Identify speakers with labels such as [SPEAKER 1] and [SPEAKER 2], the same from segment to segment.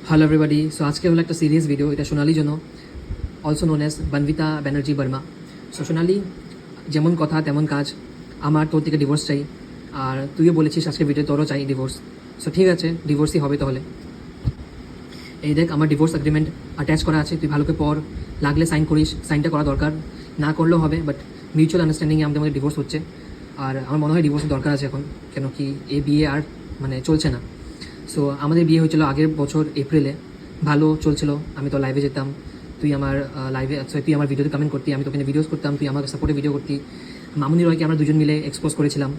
[SPEAKER 1] Hello everybody. So আজকে হলো একটা সিরিয়াস ভিডিও, এটা সোনালির জন্য, also known as Bonobita Banerjee Barma. So Sonali, যেমন কথা তেমন কাজ, আমার তোর থেকে ডিভোর্স চাই, আর তুইও বলেছিস আজকে ভিডিও তোরও চাই ডিভোর্স। সো ঠিক আছে, ডিভোর্সই হবে তাহলে। এই দেখ, আমার ডিভোর্স এগ্রিমেন্ট অ্যাটাচ করা আছে, তুই ভালো করে পড়, লাগলে সাইন করিস, সাইনটা করা দরকার, না করলেও হবে, বাট মিউচুয়াল আন্ডারস্ট্যান্ডিংয়ে আমাদের মধ্যে ডিভোর্স হচ্ছে। আর আমার মনে হয় ডিভোর্সের দরকার আছে এখন, কেন কি এই বিয়ে আর মানে চলছে না। সো আমাদের বিয়ে হয়েছিল আগের বছর এপ্রিলে, ভালো চলছিল, আমি তো লাইভে যেতাম, তুই আমার লাইভে তুই আমার ভিডিওতে কমেন্ট করতি, আমি তোকে ভিডিওস করতাম, তুই আমাকে সাপোর্টে ভিডিও করতি। মামুনি রয়কে আমরা দুজন মিলে এক্সপোজ করেছিলাম,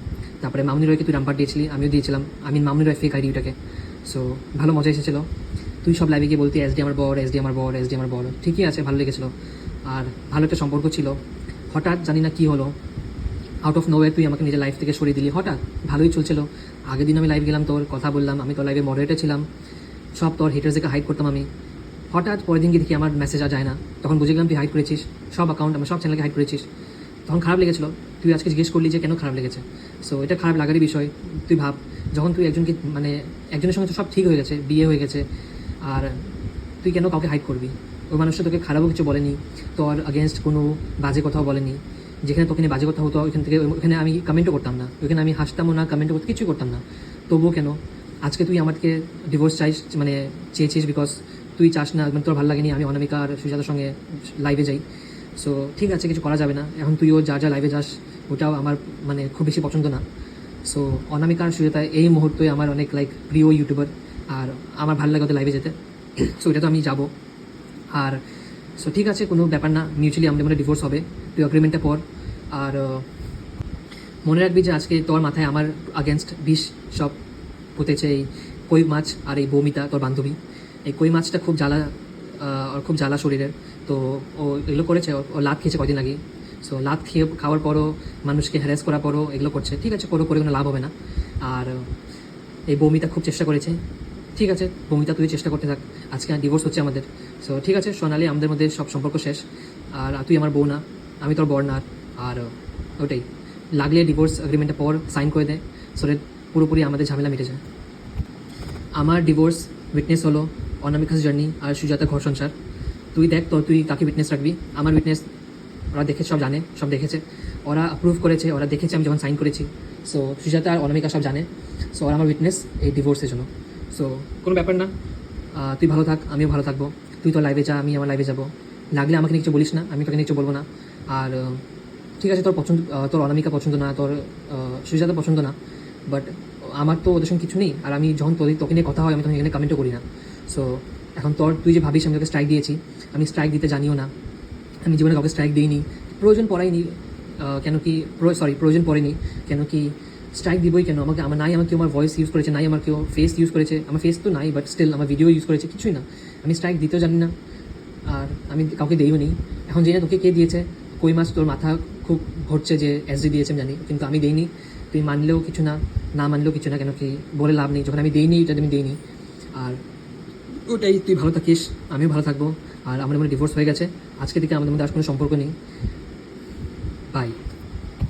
[SPEAKER 1] তারপরে মামুনি রয়কে তুই নাম্বার দিয়েছিলি, আমিও দিয়েছিলাম, আমি মামুনি রয় ফেক আইডি ওটাকে। সো ভালো মজা এসেছিলো, তুই সব লাইভে গিয়ে বলতি এসডি আমার বর, এসডি আমার বর, এসডি আমার বর, ঠিকই আছে, ভালো লেগেছিলো, আর ভালো একটা সম্পর্ক ছিল। হঠাৎ জানি না কী হলো, আউট অফ নোওয়্যার তুই আমাকে নিজের লাইফ থেকে সরিয়ে দিলি হঠাৎ। ভালোই চলছিল, আগের দিন আমি লাইভ গেলাম, তোর কথা বললাম, আমি তোর লাইভে মডারেটার ছিলাম, সব তোর হেটার্সকে হাইড করতাম আমি। হঠাৎ পরের দিন গিয়ে দেখি আমার মেসেজ আর যায় না, তখন বুঝে গেলাম তুই হাইড করেছিস সব অ্যাকাউন্ট, আমার সব চ্যানেলকে হাইড করেছিস। তখন খারাপ লেগেছিলো, তুই আজকে জিজ্ঞেস করলি যে কেন খারাপ লেগেছে। সো এটা খারাপ লাগারই বিষয়। তুই ভাব, যখন তুই একজনকে মানে একজনের সঙ্গে তো সব ঠিক হয়ে গেছে, বিয়ে হয়ে গেছে, আর তুই কেন কাউকে হাইড করবি? ওই মানুষটা তোকে খারাপও কিছু বলেনি, তোর আগেনস্ট কোনো বাজে কথাও বলেনি। যেখানে তোকে নিয়ে বাজে কথা হতো ওইখান থেকে ওইখানে আমি কমেন্টও করতাম না, ওইখানে আমি হাসতামও না, কমেন্টও করতে কিছুই করতাম না। তবুও কেন আজকে তুই আমাকে ডিভোর্স চাইস, মানে চেয়েছিস বিকজ তুই চাস না, মানে তোর ভালো লাগেনি আমি অনামিকা আর সুজাতার সঙ্গে লাইভে যাই। সো ঠিক আছে, কিছু করা যাবে না, এখন তুইও যা যা লাইভে যাস ওটাও আমার মানে খুব বেশি পছন্দ না। সো অনামিকা আর সুজাতা এই মুহূর্তে আমার অনেক প্রিয় ইউটিউবার, আর আমার ভালো লাগে ওদের লাইভে যেতে। সো এটা তো আমি যাবো। আর সো ঠিক আছে, কোনো ব্যাপার না, মিউচুয়ালি আমাদের মধ্যে ডিভোর্স হবে, তুই অ্যাগ্রিমেন্টটা পর। আর মনে রাখবি যে আজকে তোর মাথায় আমার আগেনস্ট বিষ সব পুঁতেছে, এই কই মাছ আর এই বৌমিতা তোর বান্ধবী। এই কই মাছটা খুব খুব জ্বালা শরীরের, তো ও এগুলো করেছে, ও লাত খেয়েছে কদিন আগে। সো লাত খাওয়ার পরও মানুষকে হ্যারাস করার পরও এগুলো করছে, ঠিক আছে করে কোনো লাভ হবে না। আর এই বৌমিতা খুব চেষ্টা করেছে, ঠিক আছে বৌমিতা তুই চেষ্টা করতে থাক, আজকে ডিভোর্স হচ্ছে আমাদের। সো ঠিক আছে সোনালি, আমাদের মধ্যে সব সম্পর্ক শেষ, আর তুই আমার বউ না, আমি তোর বর না। আর ওটাই, লাগলে ডিভোর্স এগ্রিমেন্টটা পর সাইন করে দেয়, সো পুরোপুরি আমাদের ঝামেলা মিটে যায়। আমার ডিভোর্স উইটনেস হলো অনামিকাস জার্নি আর সুজাতা ঘর সংসার। তুই দেখ তো তুই কাকে উইটনেস রাখবি। আমার উইটনেস ওরা দেখেছে, সব জানে, সব দেখেছে, ওরা অ্যাপ্রুভ করেছে, ওরা দেখেছে আমি যখন সাইন করেছি। সো সুজাতা আর অনামিকা সব জানে, সো ওরা আমার উইটনেস এই ডিভোর্সের জন্য। সো কোনো ব্যাপার না, তুই ভালো থাক, আমিও ভালো থাকবো, তুই তোর লাইভে যা, আমি আমার লাইভে যাবো, লাগলে আমাকে নিয়ে কিছু বলিস না, আমি তোকে নিয়ে কিছু বলবো না। আর ঠিক আছে, তোর পছন্দ, তোর অনামিকা পছন্দ না, তোর সুজাতা পছন্দ না, বাট আমার তো ওদের সঙ্গে কিছু নেই। আর আমি যখন তোকে নিয়ে কথা হয় আমি তখন এখানে কমেন্টও করি না। সো এখন তুই যে ভাবিস আমি তোকে স্ট্রাইক দিয়েছি, আমি স্ট্রাইক দিতে জানিও না, আমি জীবনে কাউকে স্ট্রাইক দিইনি, প্রয়োজন পড়াইনি, প্রয়োজন পড়েনি, কেন কি স্ট্রাইক দিবই কেন আমাকে? নাই আমার কেউ আমার ভয়েস ইউজ করেছে, নাই আমার কেউ ফেস ইউজ করেছে, আমার ফেস তো নাই, বাট স্টিল আমার ভিডিও ইউজ করেছে, কিছুই না। আমি স্ট্রাইক দিতেও জানি না, আর আমি কাউকে দিইও নি। এখন জানি না তোকে কে দিয়েছে, কই মাছ তোর মাথা খুব ঘটছে যে এসডি দিয়েছে, আমি জানি, কিন্তু আমি দিইনি। তুই মানলেও কিছু না, না মানলেও কিছু না, কেন কি বলে লাভ নেই, যখন আমি দিইনি এটা আমি দিইনি। আর ওটাই, তুই ভালো থাকিস, আমিও ভালো থাকবো। আর আমাদের মধ্যে ডিভোর্স হয়ে গেছে, আজকে থেকে আমাদের মধ্যে আর কোনো সম্পর্ক নেই। বাই।